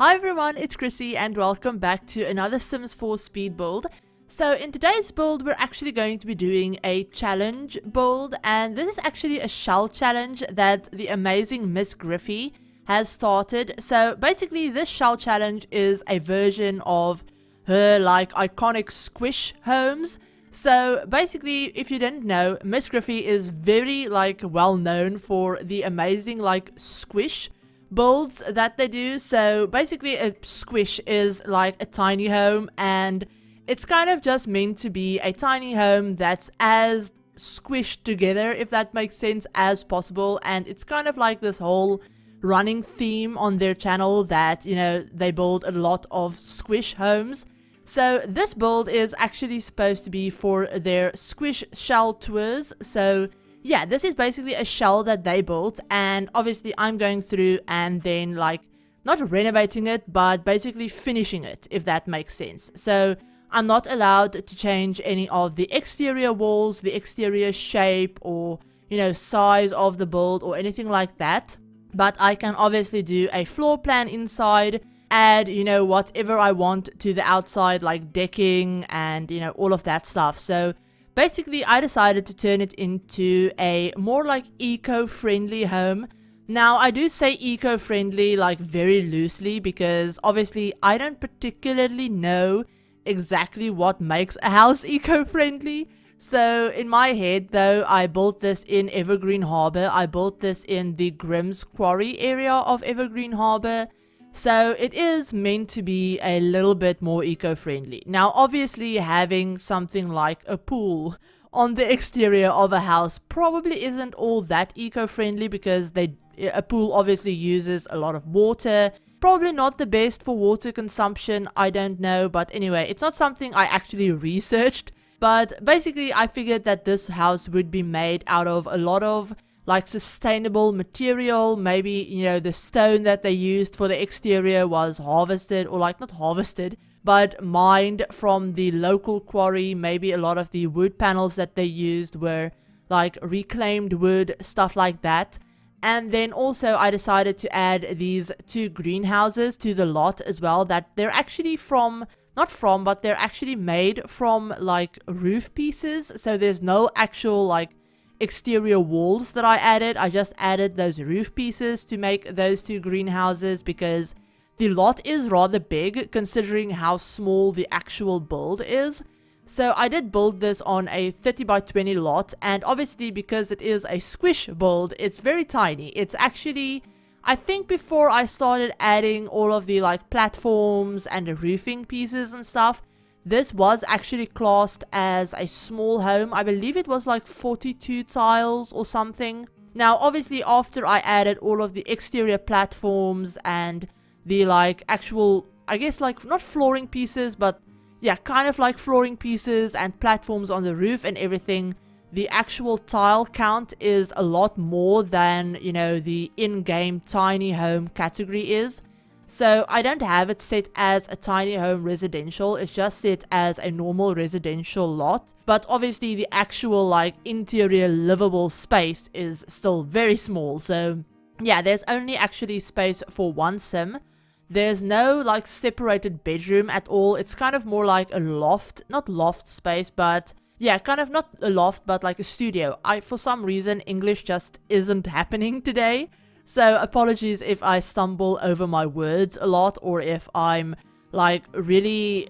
Hi everyone, it's Chrissie and welcome back to another Sims 4 speed build. So in today's build we're actually going to be doing a challenge build, and this is actually a shell challenge that the amazing MsGryphi has started. So basically this shell challenge is a version of her iconic squish homes. So basically, if you didn't know, MsGryphi is very well known for the amazing squish builds that they do. So basically a squish is like a tiny home, and it's kind of just meant to be a tiny home that's as squished together, if that makes sense, as possible. And it's kind of like this whole running theme on their channel that, you know, they build a lot of squish homes. So this build is actually supposed to be for their squish shell tours. So yeah, this is basically a shell that they built, and obviously I'm going through and then not renovating it, but basically finishing it, if that makes sense. So I'm not allowed to change any of the exterior walls, the exterior shape, or, you know, size of the build or anything like that. But I can obviously do a floor plan inside, add, you know, whatever I want to the outside, like decking and, you know, all of that stuff. So basically I decided to turn it into a more eco-friendly home. Now I do say eco-friendly very loosely, because obviously I don't particularly know exactly what makes a house eco-friendly. So in my head though, I built this in Evergreen Harbor. I built this in the Grimm's Quarry area of Evergreen Harbor. So it is meant to be a little bit more eco-friendly. Now obviously having something like a pool on the exterior of a house probably isn't all that eco-friendly, because a pool obviously uses a lot of water. Probably not the best for water consumption, I don't know. But anyway, it's not something I actually researched. But basically I figured that this house would be made out of a lot of sustainable material. Maybe, you know, the stone that they used for the exterior was harvested, or not harvested, but mined from the local quarry. Maybe a lot of the wood panels that they used were reclaimed wood, stuff like that. And then also I decided to add these two greenhouses to the lot as well, that they're actually but they're actually made from roof pieces. So there's no actual exterior walls that I added. I just added those roof pieces to make those two greenhouses, because the lot is rather big considering how small the actual build is. So I did build this on a 30 by 20 lot, and obviously because it is a squish build, it's very tiny. It's actually, I think before I started adding all of the platforms and the roofing pieces and stuff, this was actually classed as a small home. I believe it was 42 tiles or something. Now obviously after I added all of the exterior platforms and the actual, I guess not flooring pieces, but yeah, kind of flooring pieces and platforms on the roof and everything, the actual tile count is a lot more than, you know, the in-game tiny home category is. So I don't have it set as a tiny home residential, it's just set as a normal residential lot. But obviously the actual interior livable space is still very small. So yeah, there's only actually space for one sim. There's no separated bedroom at all. It's kind of more like a loft, not loft space, but yeah, kind of not a loft, but a studio. For some reason English just isn't happening today. So apologies if I stumble over my words a lot, or if I'm really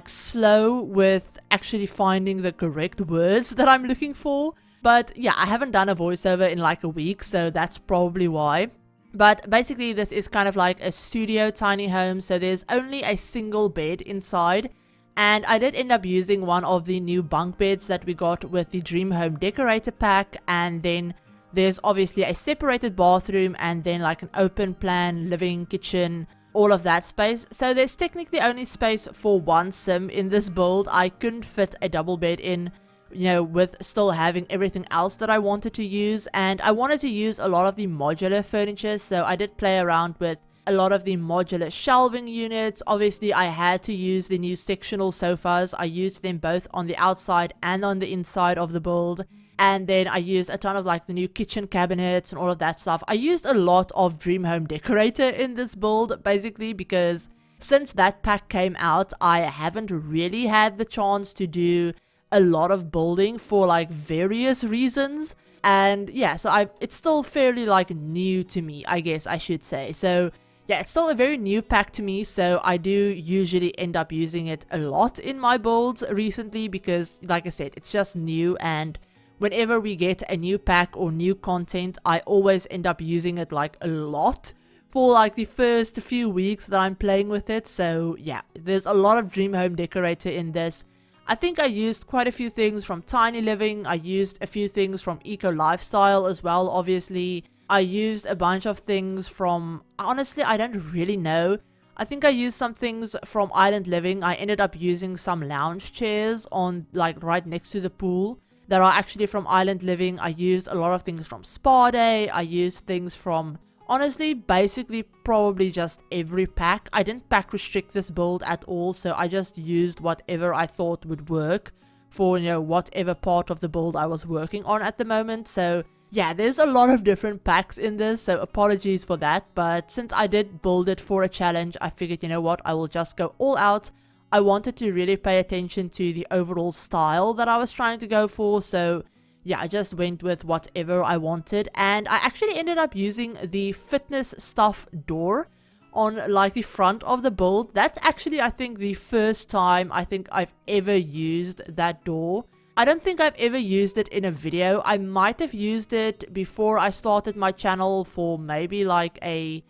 slow with actually finding the correct words that I'm looking for. But yeah, I haven't done a voiceover in a week, so that's probably why. But basically this is kind of a studio tiny home, so there's only a single bed inside. And I did end up using one of the new bunk beds that we got with the Dream Home Decorator pack, and then there's obviously a separated bathroom, and then an open plan living, kitchen, all of that space. So there's technically only space for one sim in this build. I couldn't fit a double bed in, you know, with still having everything else that I wanted to use. And I wanted to use a lot of the modular furniture, so I did play around with a lot of the modular shelving units. Obviously I had to use the new sectional sofas. I used them both on the outside and on the inside of the build. And then I used a ton of like the new kitchen cabinets and all of that stuff. I used a lot of Dream Home Decorator in this build, basically, because since that pack came out, I haven't really had the chance to do a lot of building for like various reasons. And yeah, so it's still fairly like new to me, I guess I should say. So yeah, it's still a very new pack to me, so I do usually end up using it a lot in my builds recently because, like I said, it's just new, and whenever we get a new pack or new content, I always end up using it like a lot for like the first few weeks that I'm playing with it. So yeah, there's a lot of Dream Home Decorator in this. I think I used quite a few things from Tiny Living. I used a few things from Eco Lifestyle as well, obviously. I used a bunch of things from, honestly, I don't really know. I think I used some things from Island Living. I ended up using some lounge chairs on like right next to the pool that are actually from Island Living. I used a lot of things from Spa Day. I used things from, honestly, basically probably just every pack. I didn't pack restrict this build at all, so I just used whatever I thought would work for, you know, whatever part of the build I was working on at the moment. So yeah, there's a lot of different packs in this, so apologies for that. But since I did build it for a challenge, I figured, you know what, I will just go all out. I wanted to really pay attention to the overall style that I was trying to go for, so yeah, I just went with whatever I wanted. And I actually ended up using the fitness stuff door on like the front of the build. That's actually, I think, the first time I think I've ever used that door. I don't think I've ever used it in a video. I might have used it before I started my channel for maybe like a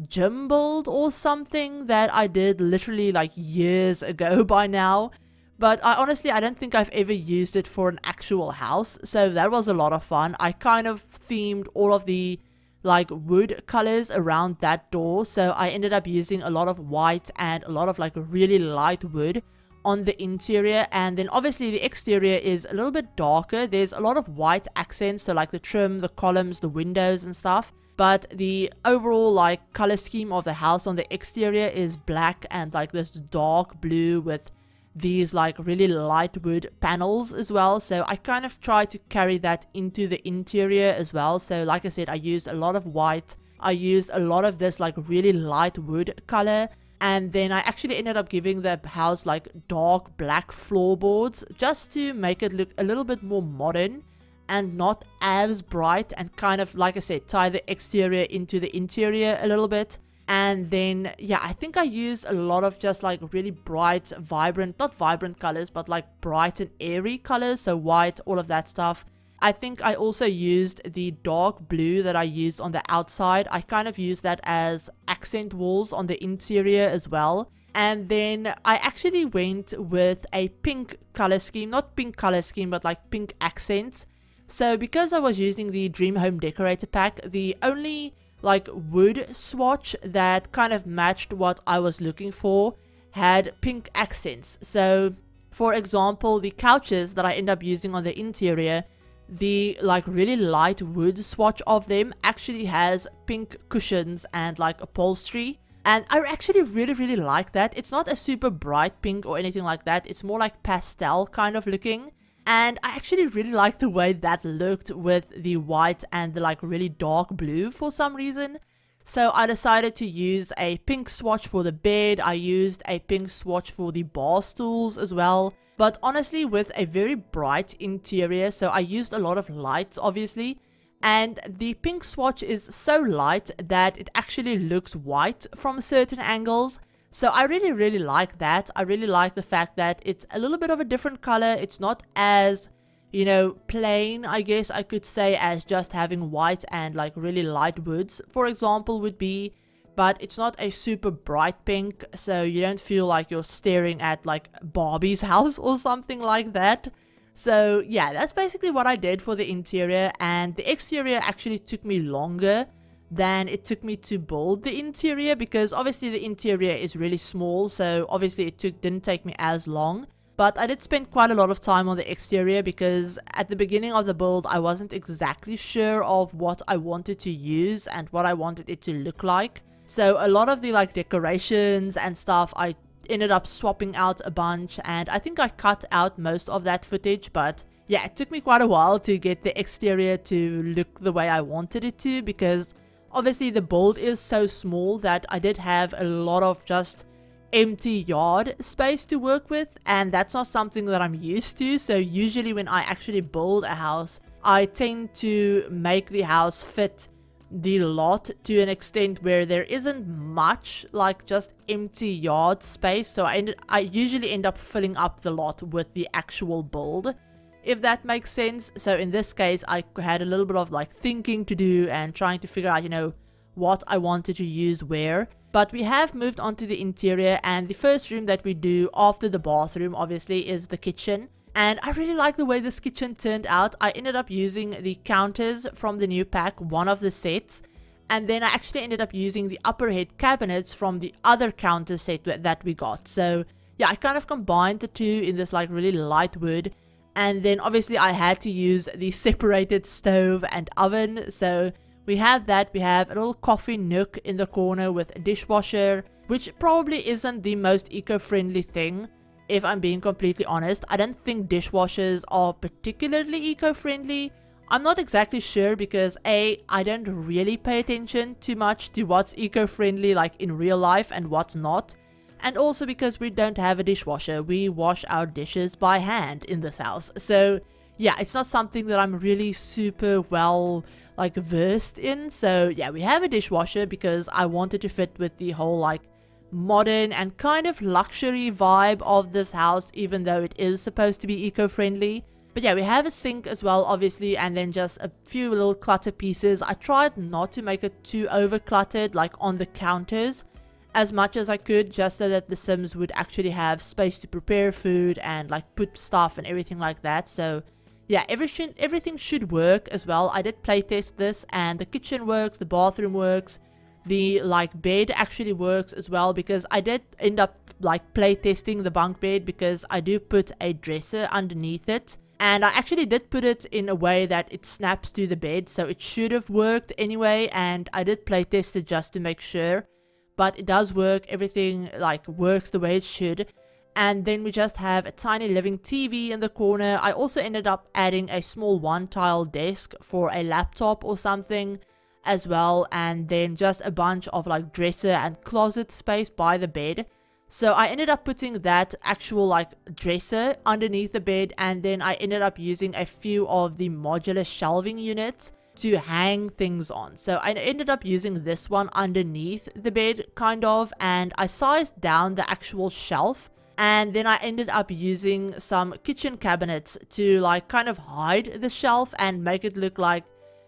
gym build or something that I did literally like years ago by now. But honestly, I don't think I've ever used it for an actual house. So that was a lot of fun. I kind of themed all of the like wood colors around that door. So I ended up using a lot of white and a lot of like really light wood on the interior. And then obviously the exterior is a little bit darker. There's a lot of white accents, so like the trim, the columns, the windows and stuff. But the overall like color scheme of the house on the exterior is black and like this dark blue with these like really light wood panels as well. So I kind of tried to carry that into the interior as well. So like I said, I used a lot of white. I used a lot of this like really light wood color. And then I actually ended up giving the house like dark black floorboards just to make it look a little bit more modern and not as bright, and kind of, like I said, tie the exterior into the interior a little bit. And then, yeah, I think I used a lot of just like really bright, vibrant, not vibrant colors, but like bright and airy colors. So white, all of that stuff. I think I also used the dark blue that I used on the outside. I kind of used that as accent walls on the interior as well. And then I actually went with a pink color scheme, not pink color scheme, but like pink accents. So because I was using the Dream Home Decorator pack, the only like wood swatch that kind of matched what I was looking for had pink accents. So for example, the couches that I end up using on the interior, the like really light wood swatch of them actually has pink cushions and like upholstery. And I actually really like that. It's not a super bright pink or anything like that. It's more like pastel kind of looking. And I actually really like the way that looked with the white and the like really dark blue for some reason. So I decided to use a pink swatch for the bed. I used a pink swatch for the bar stools as well. But honestly, with a very bright interior, so I used a lot of lights obviously. And the pink swatch is so light that it actually looks white from certain angles. So I really like that. I really like the fact that it's a little bit of a different color. It's not as, you know, plain, I guess I could say, as just having white and like really light woods, for example, would be. But it's not a super bright pink, so you don't feel like you're staring at like Barbie's house or something like that. So yeah, that's basically what I did for the interior. And the exterior actually took me longer than it took me to build the interior, because obviously the interior is really small, so obviously it didn't take me as long. But I did spend quite a lot of time on the exterior because at the beginning of the build I wasn't exactly sure of what I wanted to use and what I wanted it to look like. So a lot of the like decorations and stuff I ended up swapping out a bunch, and I think I cut out most of that footage. But yeah, it took me quite a while to get the exterior to look the way I wanted it to, because obviously the build is so small that I did have a lot of just empty yard space to work with, and that's not something that I'm used to. So usually when I actually build a house, I tend to make the house fit the lot to an extent where there isn't much like just empty yard space. So I usually end up filling up the lot with the actual build, if that makes sense. So in this case, I had a little bit of like thinking to do and trying to figure out, you know, what I wanted to use where. But we have moved on to the interior, and the first room that we do after the bathroom obviously is the kitchen. And I really like the way this kitchen turned out. I ended up using the counters from the new pack, one of the sets, and then I actually ended up using the upper head cabinets from the other counter set that we got. So yeah, I kind of combined the two in this like really light wood. And then obviously I had to use the separated stove and oven. So we have that. We have a little coffee nook in the corner with a dishwasher, which probably isn't the most eco-friendly thing, if I'm being completely honest. I don't think dishwashers are particularly eco-friendly. I'm not exactly sure because A, I don't really pay attention too much to what's eco-friendly like in real life and what's not. And also because we don't have a dishwasher. We wash our dishes by hand in this house. So yeah, it's not something that I'm really super well like versed in. So yeah, we have a dishwasher because I wanted to fit with the whole like modern and kind of luxury vibe of this house, even though it is supposed to be eco-friendly. But yeah, we have a sink as well, obviously, and then just a few little clutter pieces. I tried not to make it too over cluttered like on the counters as much as I could, just so that the Sims would actually have space to prepare food and like put stuff and everything like that. So yeah, everything should work as well. I did playtest this, and the kitchen works, the bathroom works, the like bed actually works as well, because I did end up like playtesting the bunk bed because I do put a dresser underneath it, and I actually did put it in a way that it snaps to the bed, so it should have worked anyway. And I did playtest it just to make sure, but it does work. Everything like works the way it should. And then we just have a tiny living TV in the corner. I also ended up adding a small one-tile desk for a laptop or something as well, and then just a bunch of like dresser and closet space by the bed. So I ended up putting that actual like dresser underneath the bed, and then I ended up using a few of the modular shelving units to hang things on. So I ended up using this one underneath the bed kind of, and I sized down the actual shelf. And then I ended up using some kitchen cabinets to like kind of hide the shelf and make it look like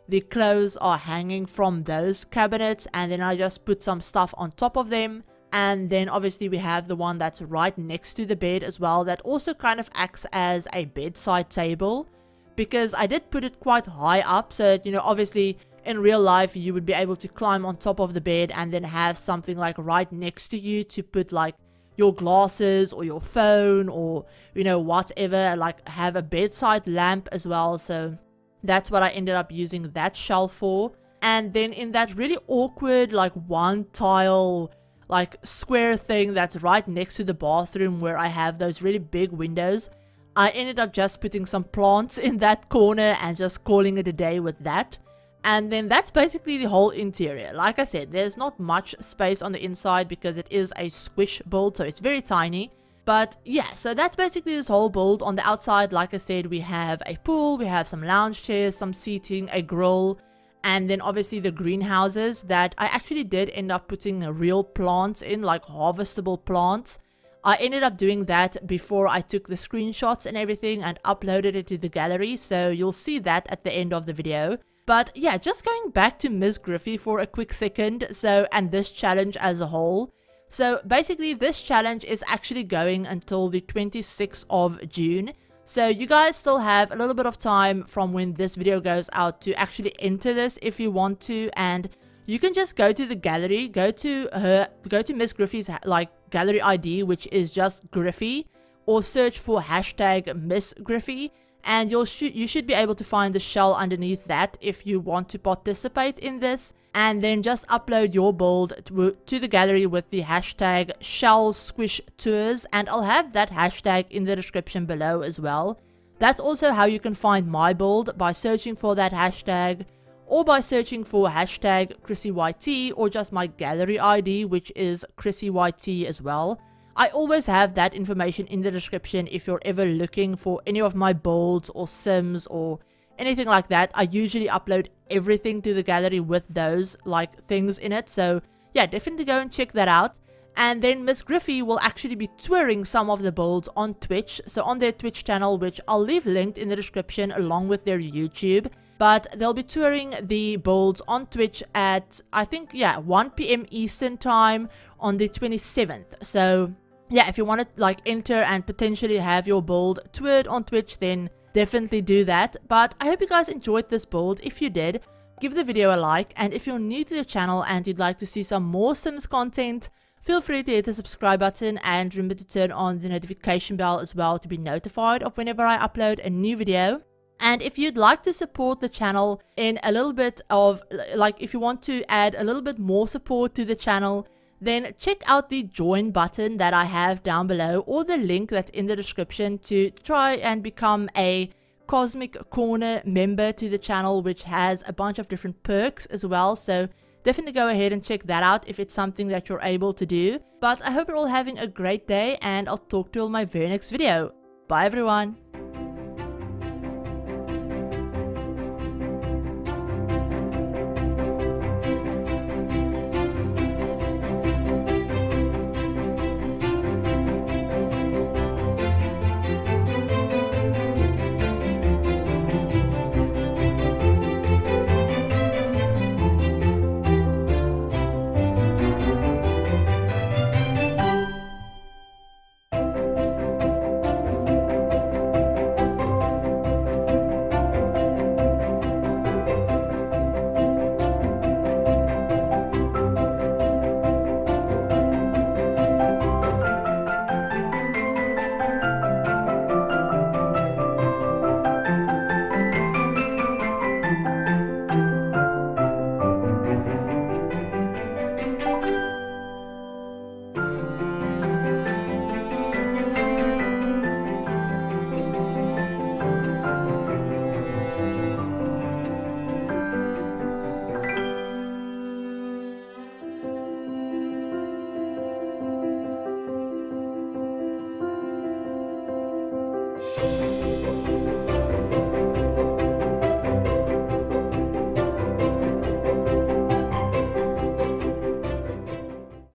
the clothes are hanging from those cabinets. And then I just put some stuff on top of them. And then obviously we have the one that's right next to the bed as well, that also kind of acts as a bedside table, because I did put it quite high up so that, you know, obviously in real life you would be able to climb on top of the bed and then have something like right next to you to put like your glasses or your phone or, you know, whatever, like have a bedside lamp as well. So that's what I ended up using that shelf for. And then in that really awkward like one tile like square thing that's right next to the bathroom where I have those really big windows, I ended up just putting some plants in that corner and just calling it a day with that. And then that's basically the whole interior. Like I said, there's not much space on the inside because it is a squish build, so it's very tiny. But yeah, so that's basically this whole build. On the outside, like I said, we have a pool, we have some lounge chairs, some seating, a grill, and then obviously the greenhouses that I actually did end up putting real plants in, like harvestable plants. I ended up doing that before I took the screenshots and everything and uploaded it to the gallery, so you'll see that at the end of the video. But yeah, just going back to MsGryphi for a quick second, so, and this challenge as a whole. So basically this challenge is actually going until the 26th of June. So you guys still have a little bit of time from when this video goes out to actually enter this if you want to, and you can just go to the gallery, go to MsGryphi's like gallery ID, which is just Gryphi, or search for hashtag MsGryphi, and you should be able to find the shell underneath that if you want to participate in this. And then just upload your build to the gallery with the hashtag shell squish tours, and I'll have that hashtag in the description below as well. That's also how you can find my build, by searching for that hashtag, or by searching for hashtag ChrissieYT, or just my gallery ID, which is ChrissieYT as well. I always have that information in the description if you're ever looking for any of my builds or sims or anything like that. I usually upload everything to the gallery with those like things in it, so yeah, definitely go and check that out. And then MsGryphi will actually be touring some of the builds on Twitch, so on their Twitch channel, which I'll leave linked in the description along with their YouTube. But they'll be touring the builds on Twitch at, I think, yeah, 1 PM Eastern time on the 27th. So yeah, if you want to like enter and potentially have your build toured on Twitch, then definitely do that. But I hope you guys enjoyed this build. If you did, give the video a like, and if you're new to the channel and you'd like to see some more Sims content, feel free to hit the subscribe button, and remember to turn on the notification bell as well to be notified of whenever I upload a new video. And if you'd like to support the channel in a little bit of, like, if you want to add a little bit more support to the channel, then check out the join button that I have down below, or the link that's in the description, to try and become a Cosmic Corner member to the channel, which has a bunch of different perks as well. So definitely go ahead and check that out if it's something that you're able to do. But I hope you're all having a great day, and I'll talk to you all in my very next video. Bye everyone!